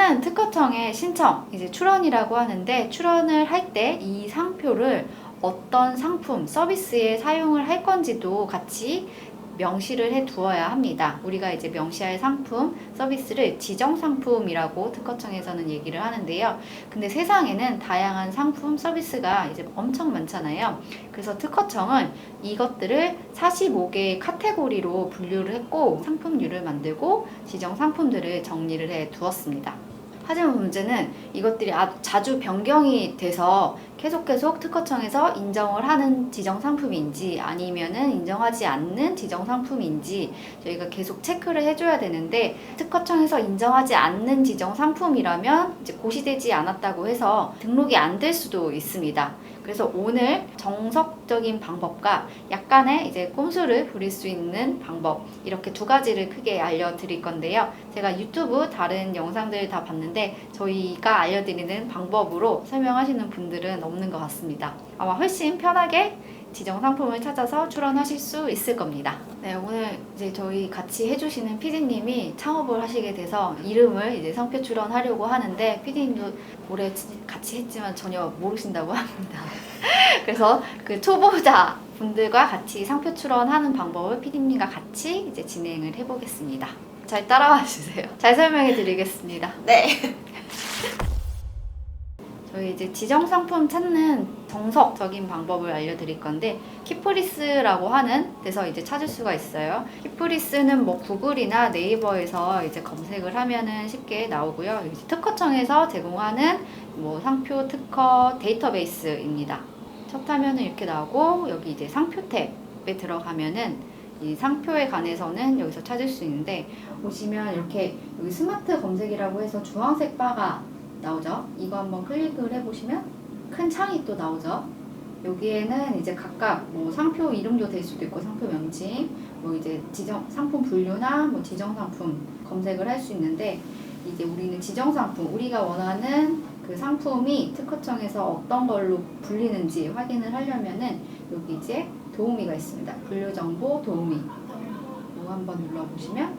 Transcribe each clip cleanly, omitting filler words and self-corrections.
이거는 특허청에 신청, 이제 출원이라고 하는데, 출원을 할 때 이 상표를 어떤 상품, 서비스에 사용을 할 건지도 같이 명시를 해 두어야 합니다. 우리가 이제 명시할 상품, 서비스를 지정상품이라고 특허청에서는 얘기를 하는데요. 근데 세상에는 다양한 상품, 서비스가 이제 엄청 많잖아요. 그래서 특허청은 이것들을 45개의 카테고리로 분류를 했고, 상품류를 만들고 지정상품들을 정리를 해 두었습니다. 하지만 문제는 이것들이 자주 변경이 돼서 계속 특허청에서 인정을 하는 지정상품인지 아니면은 인정하지 않는 지정상품인지 저희가 계속 체크를 해줘야 되는데, 특허청에서 인정하지 않는 지정상품이라면 이제 고시되지 않았다고 해서 등록이 안 될 수도 있습니다. 그래서 오늘 정석적인 방법과 약간의 이제 꼼수를 부릴 수 있는 방법, 이렇게 두 가지를 크게 알려드릴 건데요. 제가 유튜브 다른 영상들 다 봤는데 저희가 알려드리는 방법으로 설명하시는 분들은 없는 것 같습니다. 아마 훨씬 편하게 지정 상품을 찾아서 출원하실 수 있을 겁니다. 네, 오늘 이제 저희 같이 해주시는 PD님이 창업을 하시게 돼서 이름을 이제 상표 출원하려고 하는데, PD님도 올해 같이 했지만 전혀 모르신다고 합니다. 그래서 그 초보자 분들과 같이 상표 출원하는 방법을 PD님과 같이 이제 진행을 해보겠습니다. 잘 따라와 주세요. 잘 설명해 드리겠습니다. 네. 저희 이제 지정 상품 찾는 정석적인 방법을 알려드릴 건데, 키프리스라고 하는 데서 이제 찾을 수가 있어요. 키프리스는 뭐 구글이나 네이버에서 이제 검색을 하면은 쉽게 나오고요. 이제 특허청에서 제공하는 뭐 상표 특허 데이터베이스입니다. 첫 화면은 이렇게 나오고, 여기 이제 상표 탭에 들어가면은 이 상표에 관해서는 여기서 찾을 수 있는데, 보시면 이렇게 여기 스마트 검색이라고 해서 주황색 바가 나오죠. 이거 한번 클릭을 해보시면 큰 창이 또 나오죠. 여기에는 이제 각각 뭐 상표 이름도 될 수도 있고, 상표 명칭, 뭐 이제 지정 상품 분류나 뭐 지정 상품 검색을 할 수 있는데, 이제 우리는 지정 상품, 우리가 원하는 그 상품이 특허청에서 어떤 걸로 불리는지 확인을 하려면은 여기 이제 도우미가 있습니다. 분류 정보 도우미. 이거 한번 눌러보시면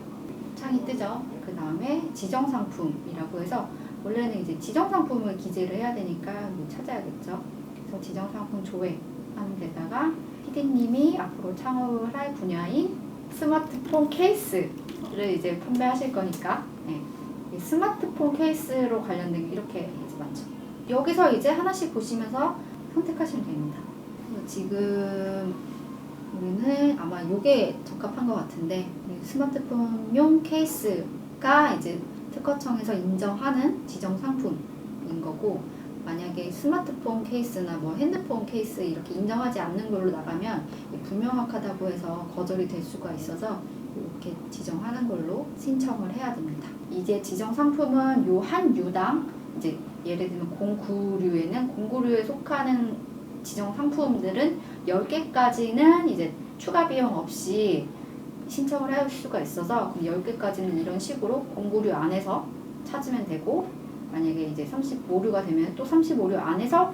창이 뜨죠. 그 다음에 지정 상품이라고 해서, 원래는 이제 지정 상품을 기재를 해야 되니까 찾아야겠죠. 그래서 지정 상품 조회 하는 데다가 PD님이 앞으로 창업을 할 분야인 스마트폰 케이스를 이제 판매하실 거니까, 네. 이 스마트폰 케이스로 관련된 게 이렇게 이제 맞죠. 여기서 이제 하나씩 보시면서 선택하시면 됩니다. 그래서 지금 우리는 아마 이게 적합한 것 같은데, 스마트폰용 케이스가 이제 특허청에서 인정하는 지정 상품인 거고, 만약에 스마트폰 케이스나 뭐 핸드폰 케이스 이렇게 인정하지 않는 걸로 나가면 불명확하다고 해서 거절이 될 수가 있어서 이렇게 지정하는 걸로 신청을 해야 됩니다. 이제 지정 상품은 요 한 유당, 이제 예를 들면 09류에는 09류에 속하는 지정 상품들은 10개까지는 이제 추가 비용 없이 신청을 할 수가 있어서, 그럼 10개까지는 이런 식으로 09류 안에서 찾으면 되고, 만약에 이제 35류가 되면 또 35류 안에서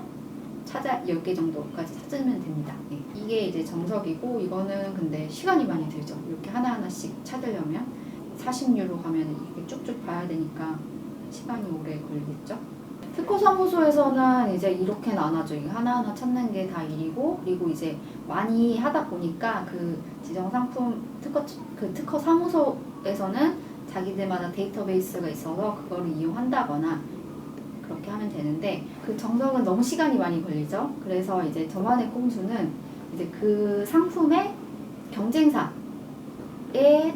10개 정도까지 찾으면 됩니다. 예. 이게 이제 정석이고, 이거는 근데 시간이 많이 들죠. 이렇게 하나하나씩 찾으려면 40류로 가면 이게 쭉쭉 봐야 되니까 시간이 오래 걸리겠죠. 특허사무소에서는 이제 이렇게는 안 하죠. 이게 하나하나 찾는 게 다 일이고, 그리고 이제 많이 하다 보니까 그 지정상품 특허 사무소에서는 자기들마다 데이터베이스가 있어서 그거를 이용한다거나 그렇게 하면 되는데, 그 정석은 너무 시간이 많이 걸리죠. 그래서 이제 저만의 꼼수는 이제 그 상품의 경쟁사의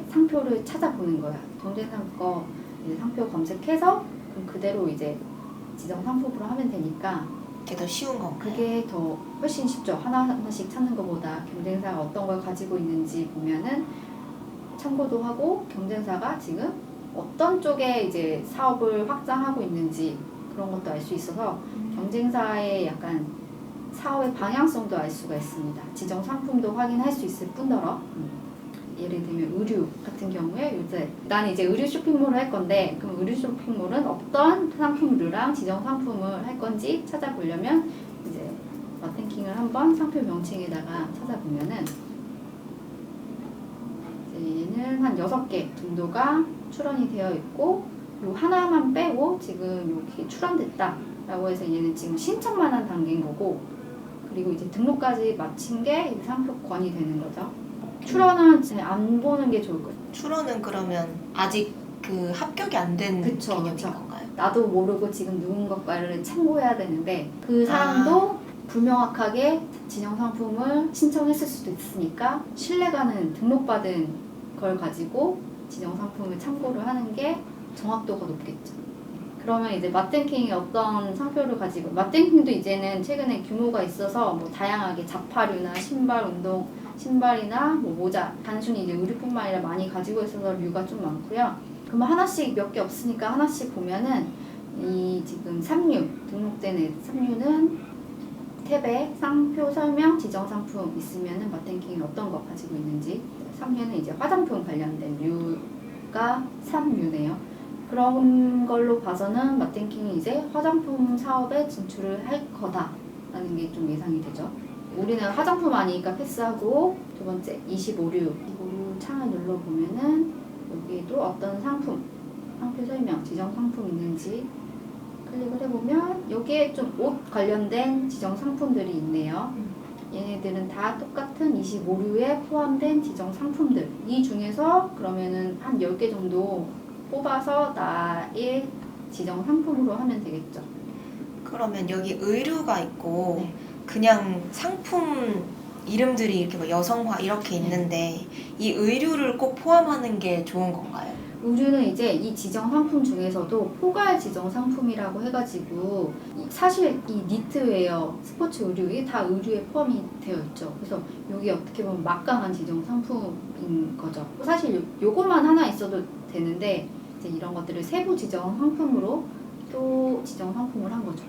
상표를 찾아보는 거야. 경쟁사 거 이제 상표 검색해서 그럼 그대로 이제 지정 상품으로 하면 되니까 그게 더 쉬운 건가요? 그게 더 훨씬 쉽죠. 하나하나씩 찾는 것보다 경쟁사가 어떤 걸 가지고 있는지 보면은 참고도 하고, 경쟁사가 지금 어떤 쪽에 이제 사업을 확장하고 있는지 그런 것도 알 수 있어서 경쟁사의 약간 사업의 방향성도 알 수가 있습니다. 지정 상품도 확인할 수 있을 뿐더러, 예를 들면 의류 같은 경우에 요새 난 이제 의류 쇼핑몰을 할 건데, 그럼 의류 쇼핑몰은 어떤 상품류랑 지정 상품을 할 건지 찾아보려면 이제 마탱킹을 한번 상표 명칭에다가 찾아보면은 얘는 한 6개 정도가 출원이 되어 있고, 요 하나만 빼고 지금 여기 출원됐다 라고 해서 얘는 지금 신청만 한 단계인 거고, 그리고 이제 등록까지 마친 게 이제 상표권이 되는 거죠. 출원은 안 보는 게 좋을 거예요. 출원은 그러면 아직 그 합격이 안 된 그쵸, 개념인 그쵸. 건가요? 나도 모르고 지금 누군가를 참고해야 되는데 그 사람도 불명확하게 진영 상품을 신청했을 수도 있으니까 신뢰가는 등록받은 걸 가지고 진영 상품을 참고를 하는 게 정확도가 높겠죠. 그러면 이제 맛땡킹이 어떤 상표를 가지고, 맛땡킹도 이제는 최근에 규모가 있어서 뭐 다양하게 자파류나 신발, 운동 신발이나 뭐 모자, 단순히 이제 의류뿐만 아니라 많이 가지고 있어서 류가 좀 많고요. 그러면 하나씩 몇 개 없으니까 하나씩 보면은 이 지금 3류 등록된 3류는 탭에 상표 설명 지정 상품 있으면은 맛땡킹이 어떤 거 가지고 있는지, 3류는 이제 화장품 관련된 류가 3류네요. 그런 걸로 봐서는 맛땡킹이 이제 화장품 사업에 진출을 할 거다라는 게 좀 예상이 되죠. 우리는 화장품 아니니까 패스하고, 두 번째 25류 창을 눌러보면은 여기에도 어떤 상품, 상표 설명, 지정 상품 있는지 클릭을 해보면 여기에 좀 옷 관련된 지정 상품들이 있네요. 얘네들은 다 똑같은 25류에 포함된 지정 상품들. 이 중에서 그러면은 한 10개 정도 뽑아서 나의 지정 상품으로 하면 되겠죠. 그러면 여기 의류가 있고 네. 그냥 상품 이름들이 이렇게 뭐 여성화 이렇게 있는데 이 의류를 꼭 포함하는 게 좋은 건가요? 의류는 이제 이 지정 상품 중에서도 포괄 지정 상품이라고 해가지고, 사실 이 니트웨어, 스포츠 의류, 이게 다 의류에 포함이 되어 있죠. 그래서 여기 어떻게 보면 막강한 지정 상품인 거죠. 사실 요거만 하나 있어도 되는데 이제 이런 것들을 세부 지정 상품으로 또 지정 상품을 한 거죠.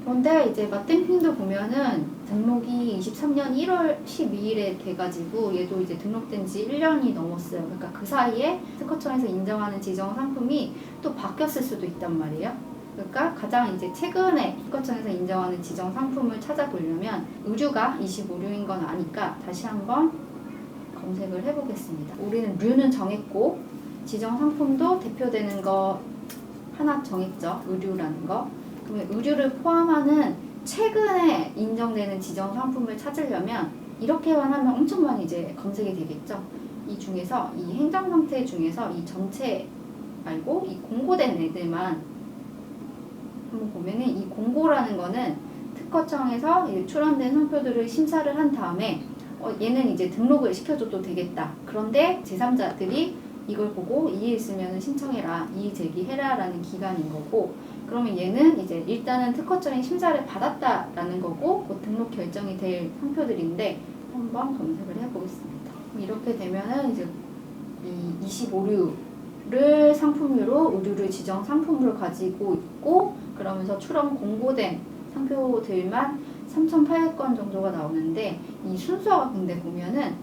그런데 이제 맛땡킹도 보면은 등록이 23년 1월 12일에 돼가지고 얘도 이제 등록된 지 1년이 넘었어요. 그러니까 그 사이에 특허청에서 인정하는 지정 상품이 또 바뀌었을 수도 있단 말이에요. 그러니까 가장 이제 최근에 특허청에서 인정하는 지정 상품을 찾아보려면 의류가 25류인 건 아니까 다시 한번 검색을 해보겠습니다. 우리는 류는 정했고 지정 상품도 대표되는 거 하나 정했죠. 의류라는 거. 그러면 의류를 포함하는 최근에 인정되는 지정 상품을 찾으려면 이렇게만 하면 엄청 많이 이제 검색이 되겠죠. 이 중에서 이 행정 상태 중에서 이 전체 말고 이 공고된 애들만 한번 보면은, 이 공고라는 거는 특허청에서 출원된 상표들을 심사를 한 다음에 얘는 이제 등록을 시켜줘도 되겠다. 그런데 제3자들이 이걸 보고 이해 있으면 신청해라, 이의 제기해라 라는 기간인 거고, 그러면 얘는 이제 일단은 특허청의 심사를 받았다라는 거고 곧 등록 결정이 될 상표들인데 한번 검색을 해보겠습니다. 이렇게 되면은 이제 이 25류를 상품류로 의류를 지정 상품으로 가지고 있고, 그러면서 출원 공고된 상표들만 3,800건 정도가 나오는데, 이 순서가 근데 보면은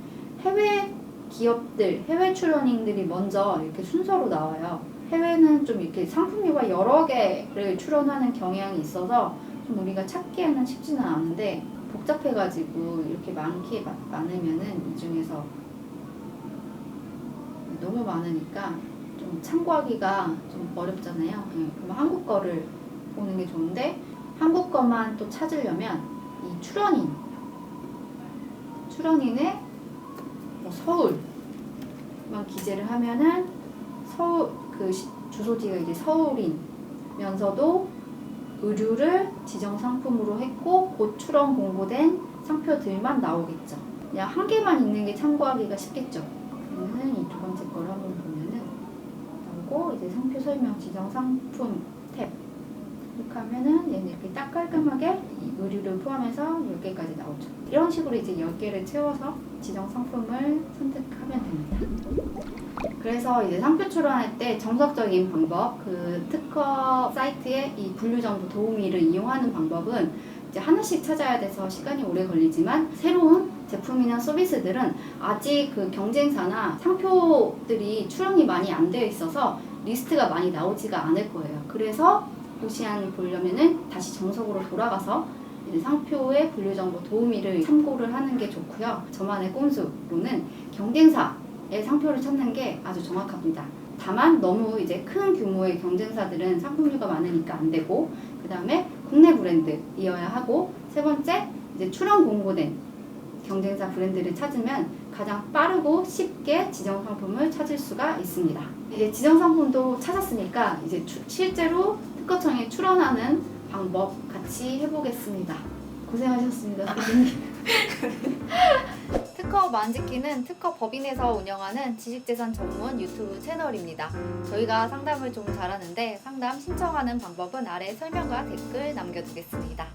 해외 기업들, 해외 출원인들이 먼저 이렇게 순서로 나와요. 해외는 좀 이렇게 상품류가 여러 개를 출원하는 경향이 있어서 좀 우리가 찾기에는 쉽지는 않은데, 복잡해가지고 이렇게 많으면은 이 중에서 너무 많으니까 좀 참고하기가 좀 어렵잖아요. 그러면 한국 거를 보는 게 좋은데, 한국 거만 또 찾으려면 이 출원인의 뭐 서울만 기재를 하면은 서울 그 주소지가 이제 서울이면서도 의류를 지정 상품으로 했고 곧 출원 공고된 상표들만 나오겠죠. 그냥 한 개만 있는 게 참고하기가 쉽겠죠. 그러면은 이 두 번째 걸 한번 보면은 나오고, 이제 상표 설명 지정 상품 탭 클릭하면은 얘는 이렇게 딱 깔끔하게 이 의류를 포함해서 10개까지 나오죠. 이런 식으로 이제 10개를 채워서 지정 상품을 선택하면 됩니다. 그래서 이제 상표 출원할 때 정석적인 방법, 그 특허 사이트의 이 분류정보 도우미를 이용하는 방법은 이제 하나씩 찾아야 돼서 시간이 오래 걸리지만, 새로운 제품이나 서비스들은 아직 그 경쟁사나 상표들이 출원이 많이 안 되어 있어서 리스트가 많이 나오지가 않을 거예요. 그래서 고시안 보려면은 다시 정석으로 돌아가서 이제 상표의 분류정보 도우미를 참고를 하는 게 좋고요. 저만의 꼼수로는 경쟁사의 상표를 찾는 게 아주 정확합니다. 다만 너무 이제 큰 규모의 경쟁사들은 상품류가 많으니까 안 되고, 그 다음에 국내 브랜드이어야 하고, 세 번째 이제 출원 공고된 경쟁사 브랜드를 찾으면 가장 빠르고 쉽게 지정 상품을 찾을 수가 있습니다. 이제 지정 상품도 찾았으니까 이제 실제로 특허청에 출원하는 방법 같이 해보겠습니다. 고생하셨습니다, 선생님. 특허 만지기는 특허 법인에서 운영하는 지식재산 전문 유튜브 채널입니다. 저희가 상담을 좀 잘하는데 상담 신청하는 방법은 아래 설명과 댓글 남겨두겠습니다.